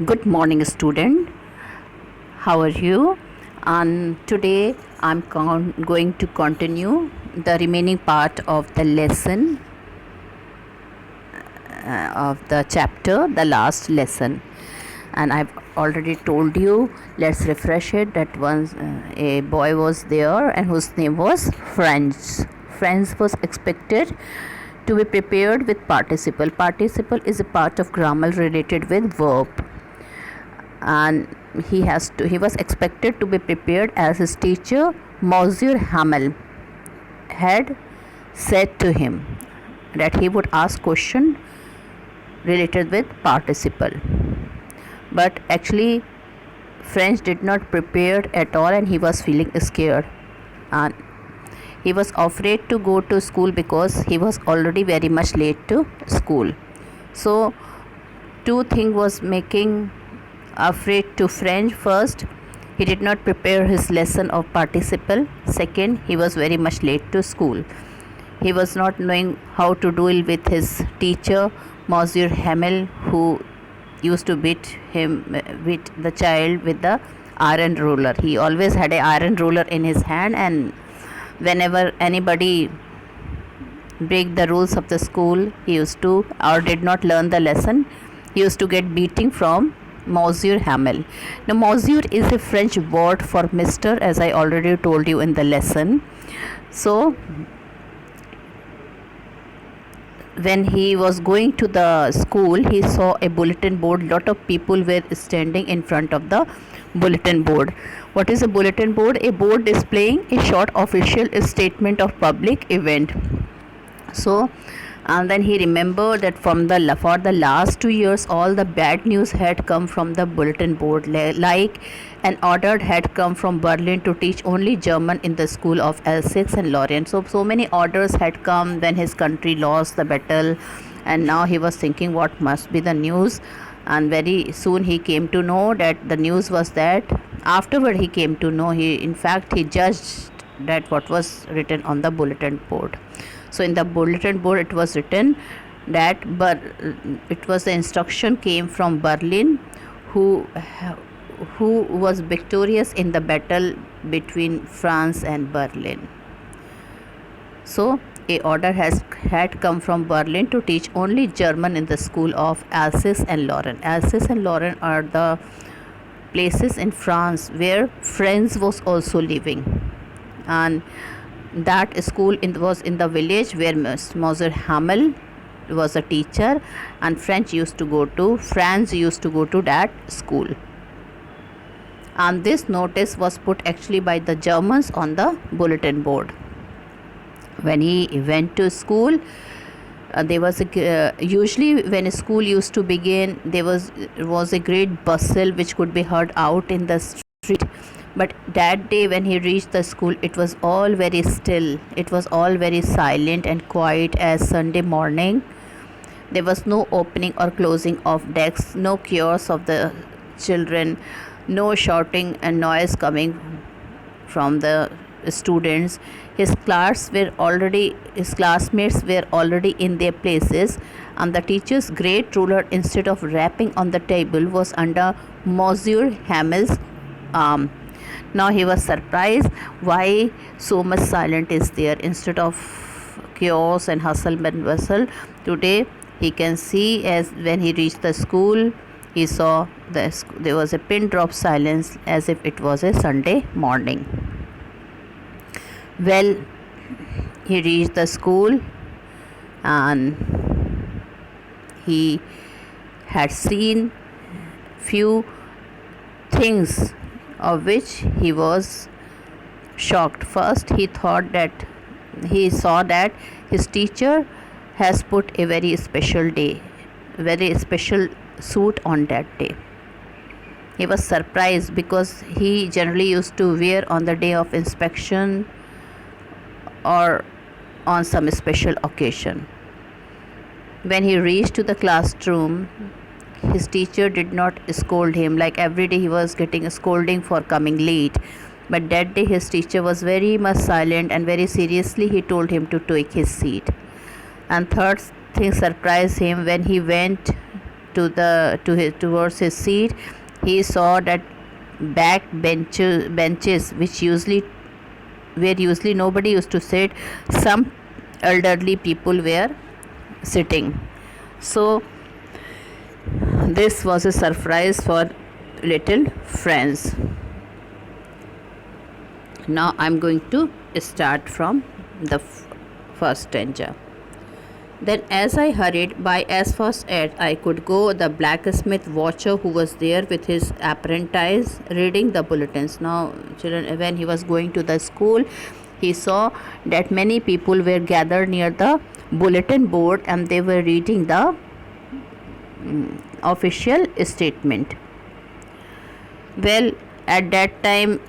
Good morning, student. How are you? And today I'm going to continue the remaining part of the lesson of the chapter, the last lesson. And I've already told you, let's refresh it, that once a boy was there and whose name was Franz. Franz was expected to be prepared with participle. Participle is a part of grammar related with verb, and he was expected to be prepared as his teacher Monsieur Hamel had said to him that he would ask question related with participle. But actually French did not prepare at all, and he was feeling scared, and he was afraid to go to school because he was already very much late to school. So two things was making afraid to French. First, he did not prepare his lesson of participle. Second, he was very much late to school. He was not knowing how to deal with his teacher Monsieur Hamel, who used to beat the child with the iron ruler. He always had a iron ruler in his hand, and whenever anybody break the rules of the school, he used to, or did not learn the lesson, he used to get beating from Monsieur Hamel. Now, Monsieur is a French word for Mr., as I already told you in the lesson. So, when he was going to the school, he saw a bulletin board. Lot of people were standing in front of the bulletin board. What is a bulletin board? A board displaying a short official statement of public event. So, and then he remembered that for the last 2 years all the bad news had come from the bulletin board, like an order had come from Berlin to teach only German in the school of Alsace and Lorraine. So many orders had come when his country lost the battle, and now he was thinking what must be the news. And very soon he came to know that the news was that, afterward he came to know, he judged that what was written on the bulletin board. So in the bulletin board it was written that it was the instruction came from Berlin, who was victorious in the battle between France and Berlin. So a order had come from Berlin to teach only German in the school of Alsace and Lorraine. Alsace and Lorraine are the places in France where French was also living, and that school was in the village where Monsieur Hamel was a teacher, and Franz used to go to that school. And this notice was put actually by the Germans on the bulletin board. When he went to school, there was usually when a school used to begin, there was a great bustle which could be heard out in the street. But that day when he reached the school, it was all very still. It was all very silent and quiet as Sunday morning. There was no opening or closing of desks, no chaos of the children, no shouting and noise coming from the students. His classmates were already in their places, and the teacher's great ruler, instead of rapping on the table, was under Monsieur Hamel's arm. Now he was surprised why so much silence is there instead of chaos and hustle and bustle. Today he can see, as when he reached the school, he saw there was a pin drop silence, as if it was a Sunday morning. Well, he reached the school, and he had seen few things of which he was shocked. First, he saw that his teacher has put a very special suit on that day. He was surprised because he generally used to wear on the day of inspection or on some special occasion. When he reached to the classroom, his teacher did not scold him. Like every day he was getting a scolding for coming late, but that day his teacher was very much silent, and very seriously he told him to take his seat. And third thing surprised him when he went towards his seat, he saw that back benches which usually nobody used to sit, some elderly people were sitting. So this was a surprise for little Franz. Now I'm going to start from the first stanza. Then as I hurried by as fast as I could go, the blacksmith watcher who was there with his apprentice reading the bulletins. Now children, when he was going to the school, he saw that many people were gathered near the bulletin board and they were reading the official statement. Well, at that time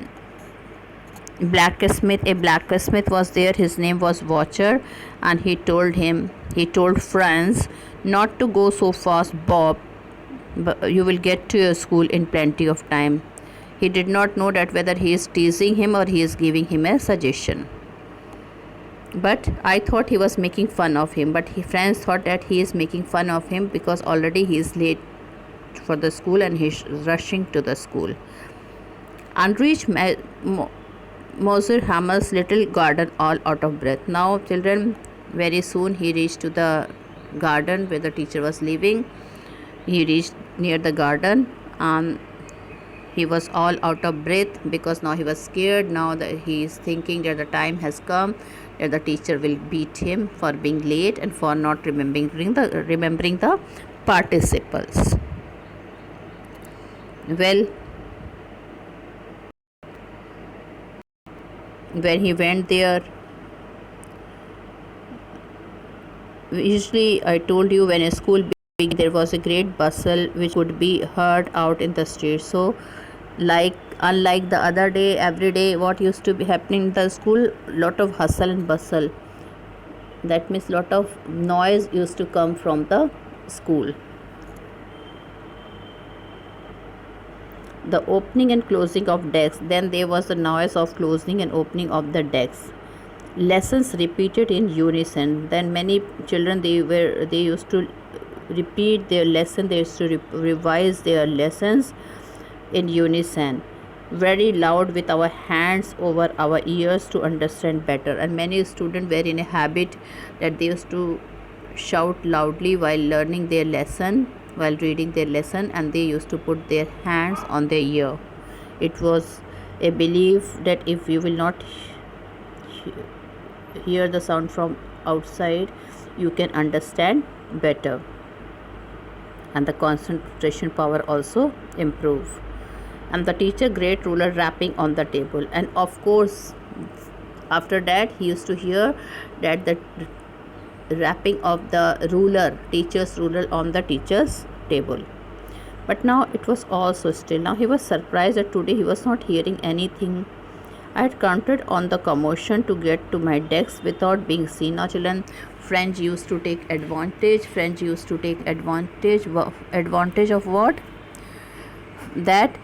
a blacksmith was there, his name was Watcher, and he told Franz not to go so fast, Bob, but you will get to your school in plenty of time. He did not know that whether he is teasing him or he is giving him a suggestion, but I thought he was making fun of him, but Franz thought that he is making fun of him because already he is late for the school and he is rushing to the school. And reached Moses Hammer's little garden all out of breath. Now children, very soon he reached to the garden where the teacher was living. He reached near the garden and he was all out of breath because now he was scared. Now that he is thinking that the time has come that the teacher will beat him for being late and for not remembering the participles. Well, when he went there, usually I told you when a school began there was a great bustle which could be heard out in the street. So unlike the other day, every day what used to be happening in the school, lot of hustle and bustle, that means lot of noise used to come from the school. The opening and closing of desks, then there was the noise of closing and opening of the desks. Lessons repeated in unison, then many children they used to repeat their lesson, they used to revise their lessons in unison, very loud with our hands over our ears to understand better. And many students were in a habit that they used to shout loudly while learning their lesson, while reading their lesson, and they used to put their hands on their ear. It was a belief that if you will not hear the sound from outside, you can understand better, and the concentration power also improve. And the teacher great ruler rapping on the table, and of course after that he used to hear that the rapping of the ruler, teacher's ruler on the teacher's table. But now it was all so still. Now he was surprised that today he was not hearing anything. I had counted on the commotion to get to my desk without being seen. Now children, French used to take advantage. French used to take advantage of what? That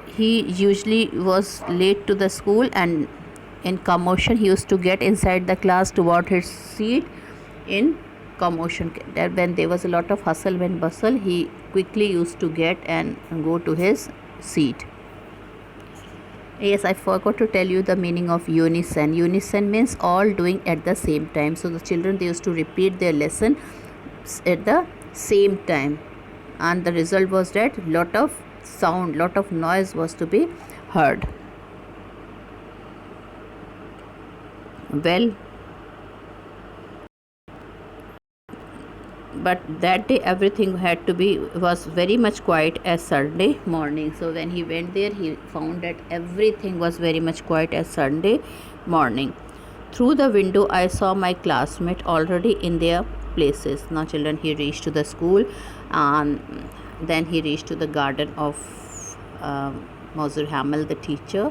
he usually was late to the school, and in commotion he used to get inside the class toward his seat. In commotion, that when there was a lot of hustle and bustle, he quickly used to get and go to his seat. Yes, I forgot to tell you the meaning of unison. Unison means all doing at the same time. So the children, they used to repeat their lesson at the same time, and the result was that lot of sound, lot of noise was to be heard. Well, but that day everything was very much quiet as Sunday morning. So when he went there, he found that everything was very much quiet as Sunday morning. Through the window I saw my classmates already in their places. Now children, he reached to the school, and then he reached to the garden of Moses Hamel, the teacher.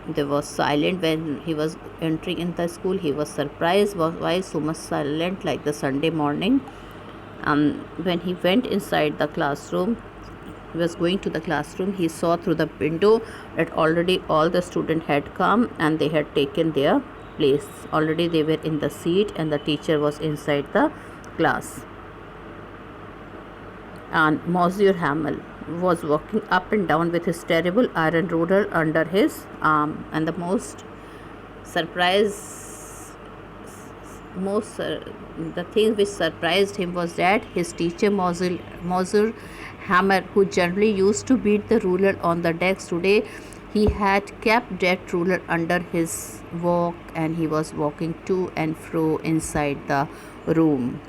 They was silent when he was entering in the school. He was surprised why so much silent like the Sunday morning. When he went inside the classroom, he was going to the classroom, he saw through the window that already all the students had come and they had taken their place. Already they were in the seat and the teacher was inside the class. and Monsieur Hamel was walking up and down with his terrible iron ruler under his arm. And the surprise, the thing which surprised him was that his teacher Monsieur Hammer, who generally used to beat the ruler on the decks, today he had kept that ruler under his walk, and he was walking to and fro inside the room.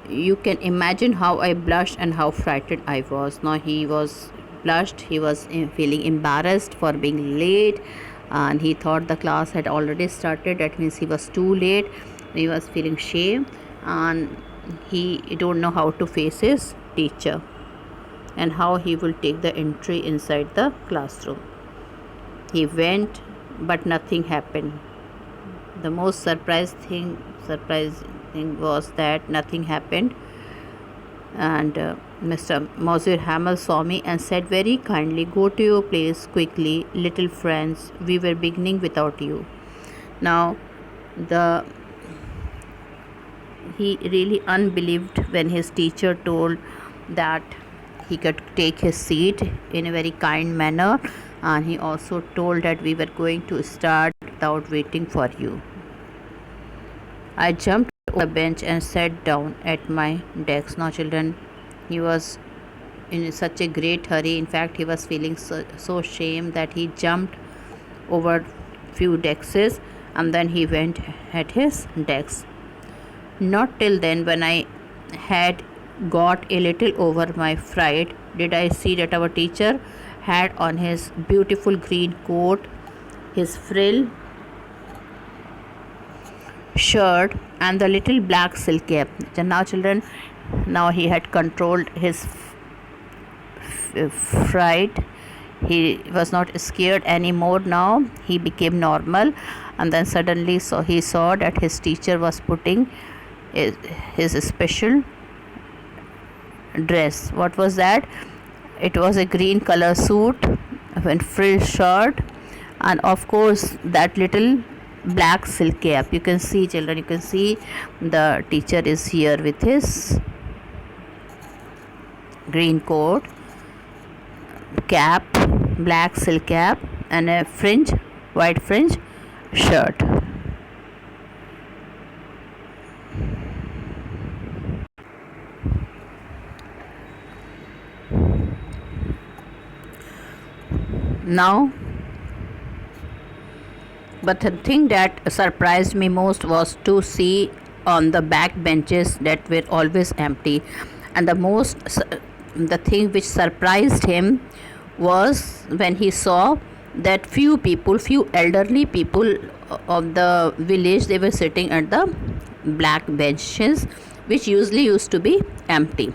You can imagine how I blushed and how frightened I was. Now he was blushed, he was feeling embarrassed for being late, and he thought the class had already started. That means he was too late. He was feeling shame, and he don't know how to face his teacher and how he will take the entry inside the classroom. He went, but nothing happened. The most surprising thing was that nothing happened, and Mr. Monsieur Hamel saw me and said very kindly, "Go to your place quickly, little friends. We were beginning without you." Now, he really unbelieved when his teacher told that he could take his seat in a very kind manner, and he also told that we were going to start without waiting for you. I jumped on the bench and sat down at my desk. Now, children, he was in such a great hurry. In fact, he was feeling so ashamed that he jumped over few desks and then he went at his desk. Not till then, when I had got a little over my fright, did I see that our teacher had on his beautiful green coat, his frill shirt, and the little black silk cap. So now, children, now he had controlled his fright. He was not scared anymore. Now he became normal, and then suddenly he saw that his teacher was putting his special dress. What was that? It was a green color suit and frill shirt, and of course that little black silk cap. You can see, children, you can see the teacher is here with his green coat, cap, black silk cap, and a white fringe shirt. Now, but the thing that surprised me most was to see on the back benches that were always empty, and the thing which surprised him was when he saw that few elderly people of the village, they were sitting at the black benches which usually used to be empty.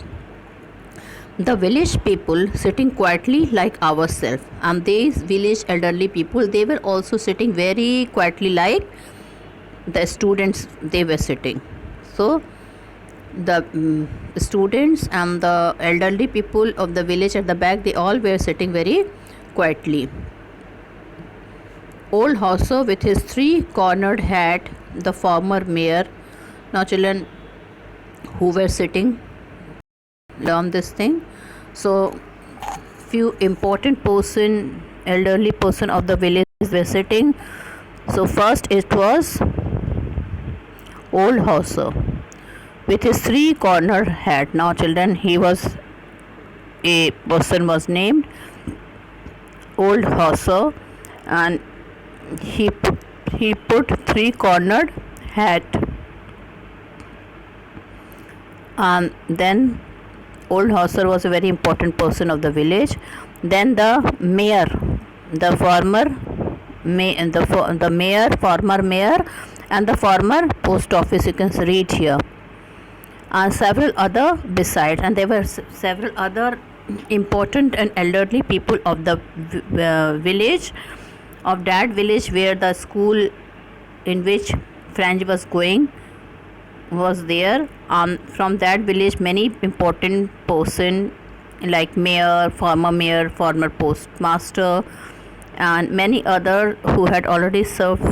The village people sitting quietly like ourselves, and these village elderly people, they were also sitting very quietly like the students they were sitting. So the students and the elderly people of the village at the back, they all were sitting very quietly. Old Hauser with his three-cornered hat, the former mayor. Now, children, who were sitting on this thing? So few important elderly person of the village were sitting. So first it was Old Hauser with his three-cornered hat. Now, children, a person was named Old Hauser, and he put three-cornered hat. And then Old Hauser was a very important person of the village. Then the mayor, the mayor, former mayor, and the former post office, you can read here, and several other besides. And there were several other important and elderly people of the village, of that village where the school in which French was going was there. From that village, many important person like mayor, former postmaster, and many other who had already served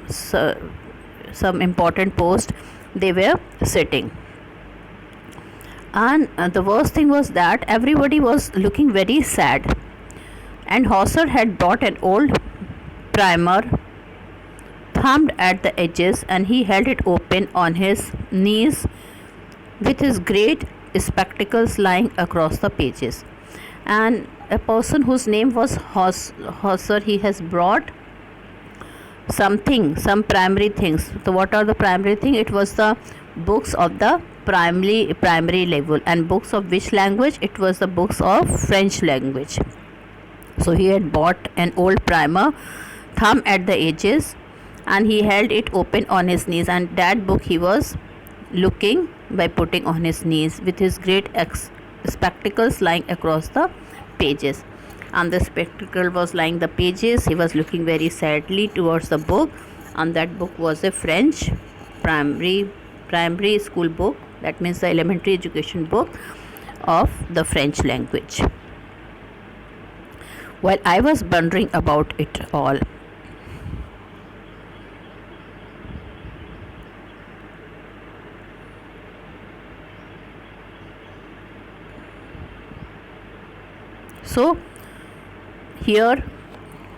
some important post they were sitting. And the worst thing was that everybody was looking very sad. And Hauser had brought an old primer, thumbed at the edges, and he held it open on his knees with his great spectacles lying across the pages. And a person whose name was Hauser, he has brought something, some primary things. So what are the primary thing? It was the books of the primary level. And books of which language? It was the books of French language. So he had bought an old primer, thumb at the edges, and he held it open on his knees, and that book he was looking by putting on his knees with his great spectacles lying across the pages. And the spectacle was lying the pages. He was looking very sadly towards the book, and that book was a French primary school book. That means the elementary education book of the French language. While I was wondering about it all, so here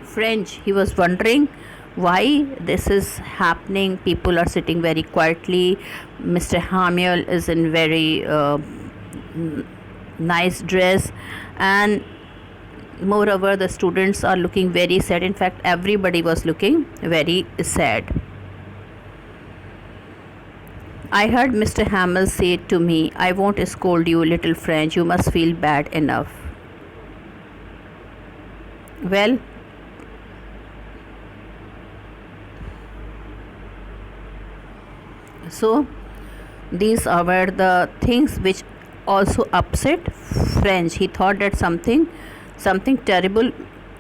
French, he was wondering why this is happening. People are sitting very quietly. Mr. Hamel is in very nice dress, and moreover the students are looking very sad. In fact, everybody was looking very sad. I heard Mr. Hamel say to me, "I won't scold you, little French, you must feel bad enough." Well, so these were the things which also upset French. He thought that something terrible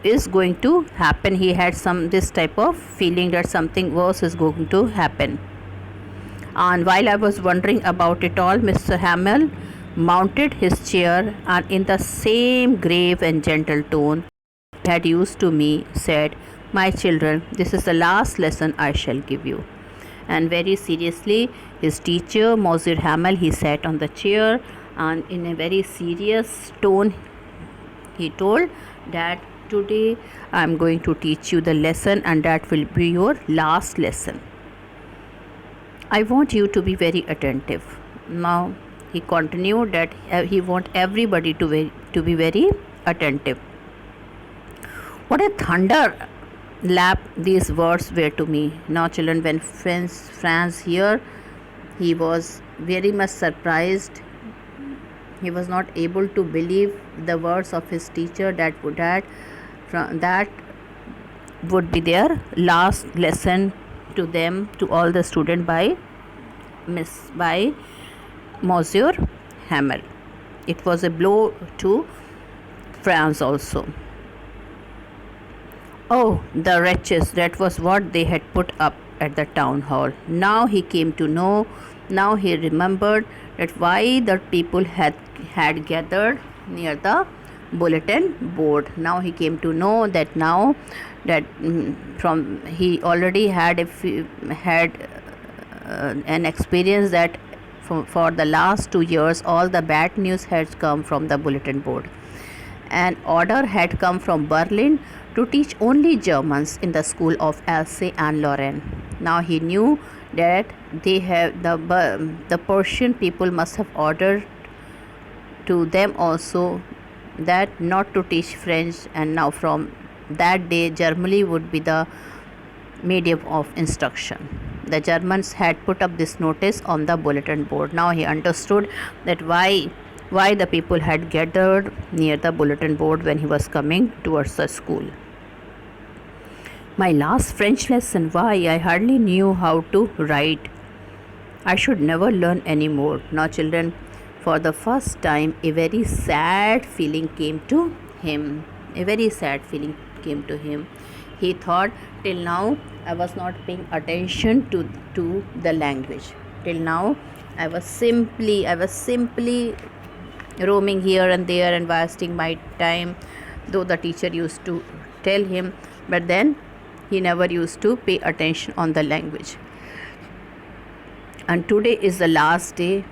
is going to happen. He had this type of feeling that something worse is going to happen. And while I was wondering about it all, Mr. Hamel mounted his chair, and in the same grave and gentle tone he had used to me, said, "My children, this is the last lesson I shall give you." And very seriously, his teacher, Monsieur Hamel, he sat on the chair, and in a very serious tone he told that today I am going to teach you the lesson, and that will be your last lesson. I want you to be very attentive. Now he continued that he want everybody to be very attentive. What a thunder lap these words were to me. Now children, when Franz here, he was very much surprised. He was not able to believe the words of his teacher that would be their last lesson to them, to all the students by Monsieur Hamel. It was a blow to Franz also. Oh, the wretches, that was what they had put up at the town hall. Now he came to know, now he remembered that why the people had gathered near the bulletin board. Now he came to know that from he already had an experience that for the last 2 years all the bad news has come from the bulletin board. An order had come from Berlin to teach only Germans in the school of Alsace and Lorraine. Now he knew that they have the Persian people must have ordered to them also that not to teach French, and now from that day Germany would be the medium of instruction. The Germans had put up this notice on the bulletin board. Now he understood that why the people had gathered near the bulletin board when he was coming towards the school. My last French lesson, why I hardly knew how to write. I should never learn any more. Now children, for the first time a very sad feeling came to him. A very sad feeling came to him. He thought, till now I was not paying attention to the language. Till now I was simply roaming here and there and wasting my time, though the teacher used to tell him, but then he never used to pay attention on the language. and today is the last day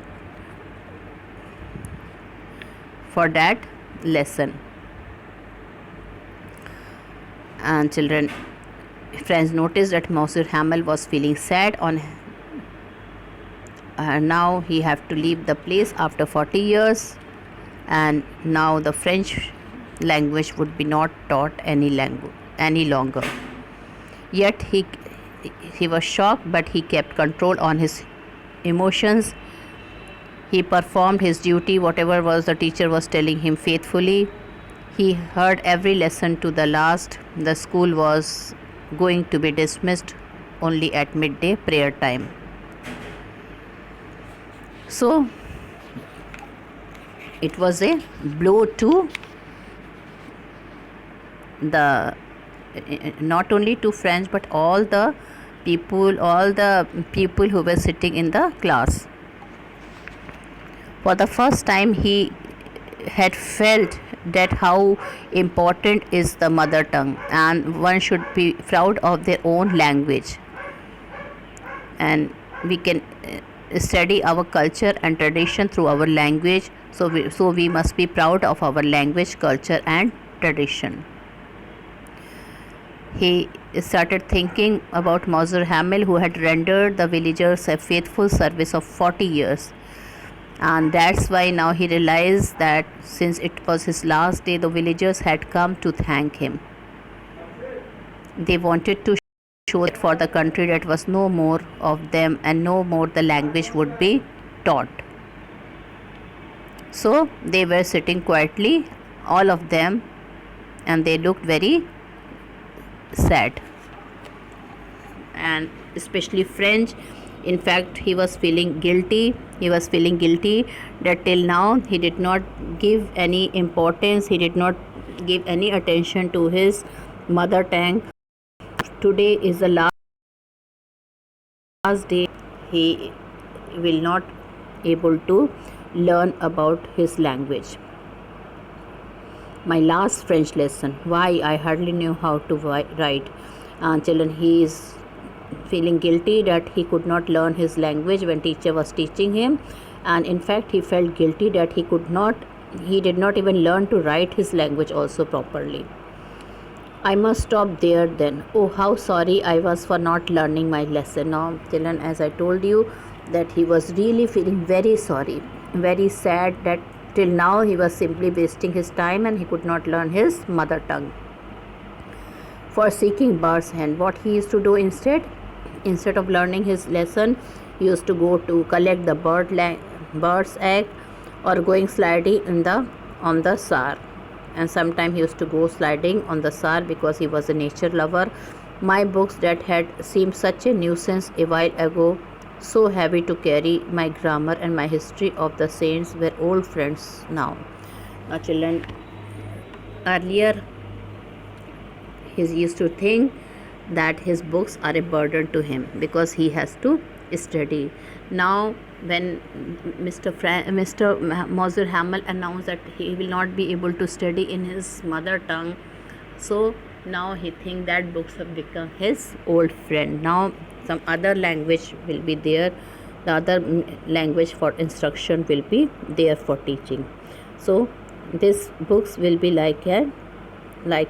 for that lesson. And children, friends noticed that Monsieur Hamel was feeling sad on now he have to leave the place after 40 years, and now the French language would be not taught any longer. Yet he was shocked, but he kept control on his emotions. He performed his duty, whatever was the teacher was telling him, faithfully. He heard every lesson to the last. The school was going to be dismissed only at midday prayer time. So it was a blow to the not only to French but all the people who were sitting in the class. For the first time he had felt that how important is the mother tongue, and one should be proud of their own language, and we can study our culture and tradition through our language. So we must be proud of our language, culture and tradition. He started thinking about Monsieur Hamel, who had rendered the villagers a faithful service of 40 years. And that's why now he realized that since it was his last day, the villagers had come to thank him. They wanted to show it for the country that was no more of them and no more the language would be taught. So they were sitting quietly, all of them, and they looked very sad, and especially French. In fact, he was feeling guilty. That till now he did not give any importance, he did not give any attention to his mother tongue. Today is the last day he will not able to learn about his language. My last French lesson, why I hardly knew how to write. Children, he is feeling guilty that he could not learn his language when teacher was teaching him, and in fact he felt guilty that he did not even learn to write his language also properly. I must stop there then. Oh, how sorry I was for not learning my lesson. Now children, as I told you, that he was really feeling very sorry, very sad that till now he was simply wasting his time and he could not learn his mother tongue. For seeking bird's hand, what he used to do instead of learning his lesson, he used to go to collect the bird's egg, or going sliding on the Saar. And sometimes he used to go sliding on the Saar because he was a nature lover. My books that had seemed such a nuisance a while ago, so heavy to carry, my grammar and my history of the saints, were old friends now. Now children, earlier he used to think that his books are a burden to him because he has to study. Now when Mr. Monsieur Hamel announced that he will not be able to study in his mother tongue, so now he thinks that books have become his old friend. Now some other language will be there, the other language for instruction will be there for teaching. So these books will be like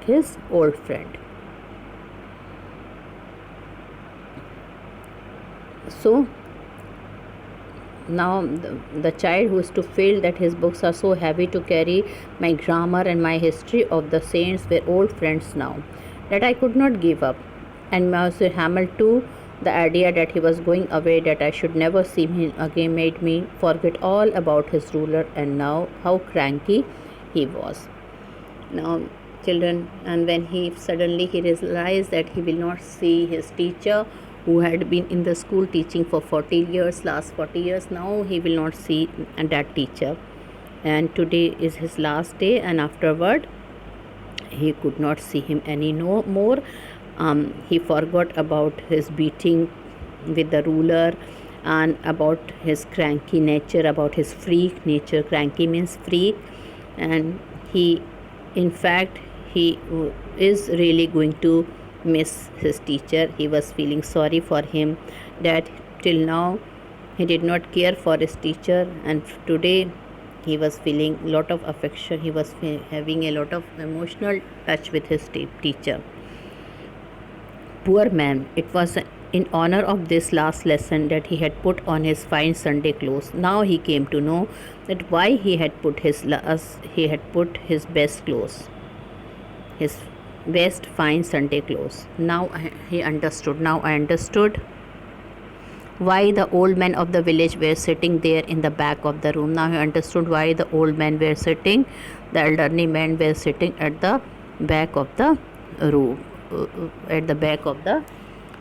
his old friend. So now the child who is to feel that his books are so heavy to carry, my grammar and my history of the saints were old friends now, that I could not give up. And Monsieur Hamel too, the idea that he was going away, that I should never see him again, made me forget all about his ruler and now how cranky he was. Now children, and when he suddenly realized that he will not see his teacher who had been in the school teaching for 40 years, last 40 years, now he will not see that teacher, and today is his last day, and afterward he could not see him any no more. He forgot about his beating with the ruler and about his cranky nature, about his freak nature. Cranky means freak, and he, in fact, he is really going to miss his teacher. He was feeling sorry for him that till now He did not care for his teacher, and today he was feeling a lot of affection. He was having a lot of emotional touch with his teacher. Poor man, it was in honor of this last lesson that he had put on his fine Sunday clothes. Now he came to know that why he had put his best clothes, his best fine Sunday clothes. Now he understood. Now I understood why the old men of the village were sitting there in the back of the room. Now he understood why the old men were sitting, the elderly men were sitting at the back of the room, at the back of the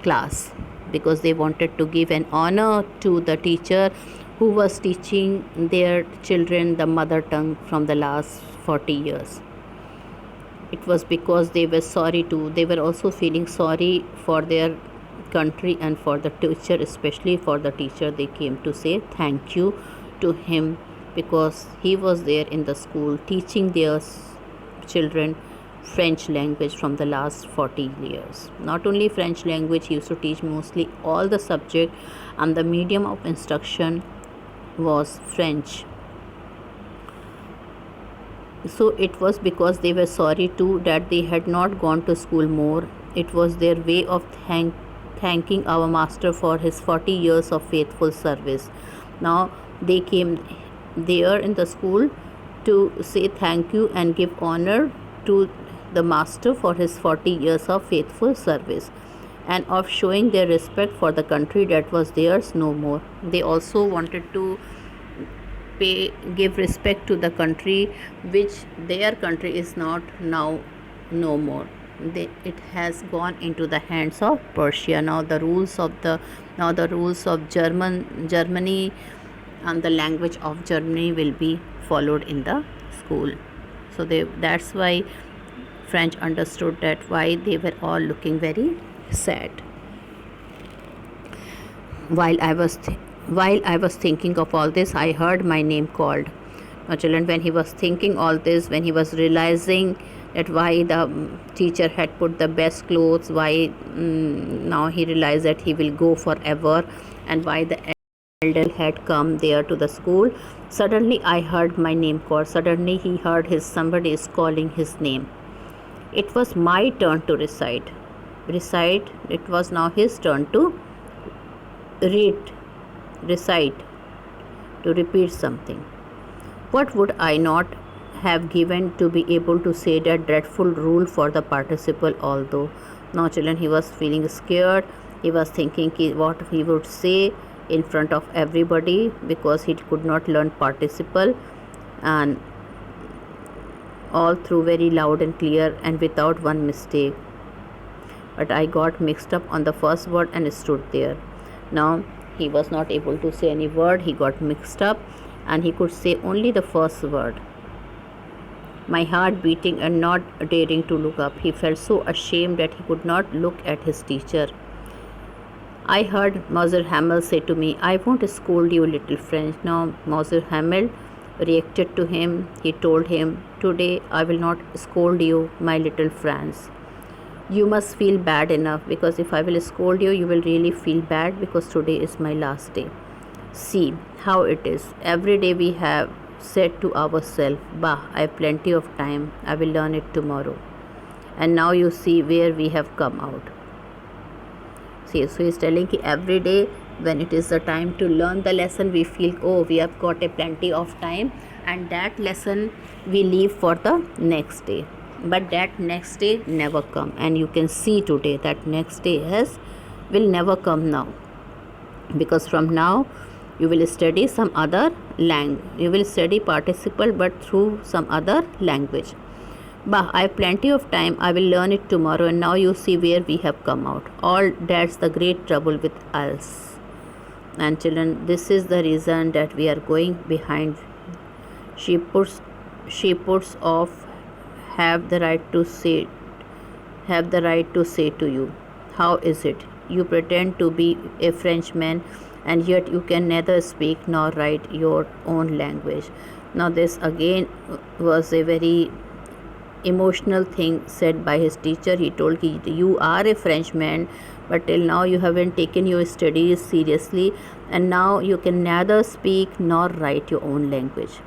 class, because they wanted to give an honor to the teacher who was teaching their children the mother tongue from the last 40 years. It was because they were sorry too. They were also feeling sorry for their country and for the teacher, especially for the teacher. They came to say thank you to him because he was there in the school teaching their children French language from the last 40 years. Not only French language, he used to teach mostly all the subject, and the medium of instruction was French. So it was because they were sorry too that they had not gone to school more. It was their way of thanking our master for his 40 years of faithful service. Now they came there in the school to say thank you and give honor to the master for his 40 years of faithful service, and of showing their respect for the country that was theirs no more. They also wanted to give respect to the country which their country is not now no more. It has gone into the hands of Persia. Now the rules of Germany and the language of Germany will be followed in the school. So that's why French understood that why they were all looking very sad. While I was thinking of all this, I heard my name called. Now children, when he was thinking all this, when he was realizing that why the teacher had put the best clothes, why now he realized that he will go forever, and why the elder had come there to the school, suddenly I heard my name called. Suddenly he heard somebody is calling his name. It was my turn to recite. It was now his turn to recite, to repeat something. What would I not have given to be able to say that dreadful rule for the participle although? Now children, he was feeling scared. He was thinking what he would say in front of everybody because he could not learn participle, and all through very loud and clear and without one mistake. But I got mixed up on the first word and stood there. Now he was not able to say any word. He got mixed up and he could say only the first word. My heart beating and not daring to look up. He felt so ashamed that he could not look at his teacher. I heard Mother Hamel say to me, I won't scold you, little French. Now Mother Hamel reacted to him. He told him, today I will not scold you, my little Franz. You must feel bad enough, because if I will scold you, you will really feel bad, because today is my last day. See how it is. Every day we have said to ourselves, bah, I have plenty of time, I will learn it tomorrow. And now you see where we have come out. See, so he is telling that every day when it is the time to learn the lesson, we feel, oh, we have got a plenty of time, and that lesson we leave for the next day. But that next day never come, and you can see today that next day will never come now, because from now you will study some other language. You will study participle but through some other language. Bah, I have plenty of time, I will learn it tomorrow, and now you see where we have come out. All that's the great trouble with us. And children, this is the reason that we are going behind. She puts off have the right to say to you, how is it? You pretend to be a Frenchman, and yet you can neither speak nor write your own language. Now this again was a very emotional thing said by his teacher. He told you are a Frenchman, but till now you haven't taken your studies seriously, and now you can neither speak nor write your own language.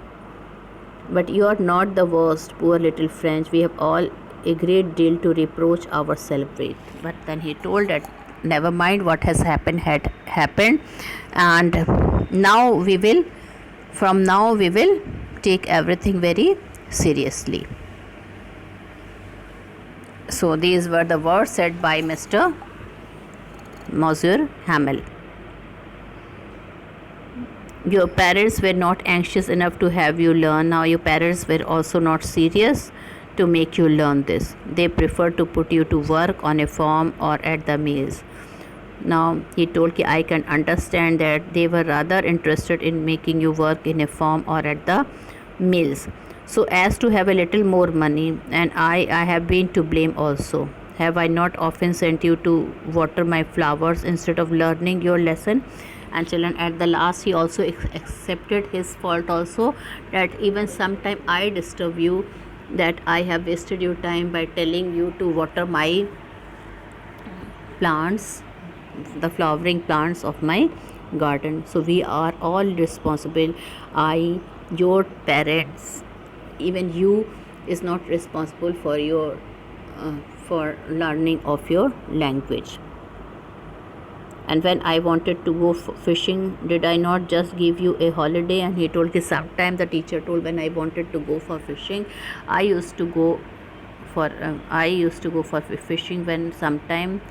But you are not the worst, poor little French. We have all a great deal to reproach ourselves with. But then he told that never mind, what has happened had happened, and from now we will take everything very seriously. So these were the words said by Mr. Monsieur Hamel. Your parents were not anxious enough to have you learn. Now your parents were also not serious to make you learn this. They preferred to put you to work on a farm or at the mills. Now he told me I can understand that they were rather interested in making you work in a farm or at the mills, so as to have a little more money, and I have been to blame also. Have I not often sent you to water my flowers instead of learning your lesson? And children, at the last he also accepted his fault also, that even sometime I disturb you, that I have wasted your time by telling you to water my plants, the flowering plants of my garden. So we are all responsible. I, your parents, even you is not responsible for your for learning of your language. And when I wanted to go fishing, did I not just give you a holiday? And he told me sometime, the teacher told, when I wanted to go for fishing, I used to go for fishing when sometime,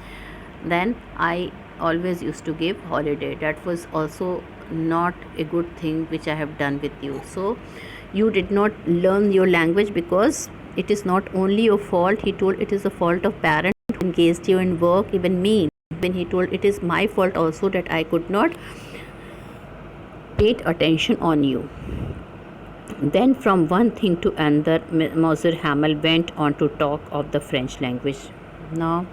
then I always used to give holiday. That was also not a good thing which I have done with you. So you did not learn your language because it is not only your fault. He told it is the fault of parents who engaged you in work, even me. When he told it is my fault also that I could not paid attention on you. Then from one thing to another, Monsieur Hamel went on to talk of the French language. Now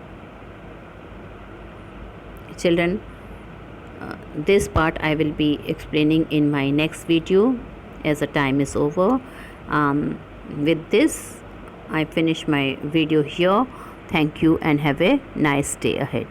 children, this part I will be explaining in my next video, as the time is over. With this I finish my video here. Thank you and have a nice day ahead.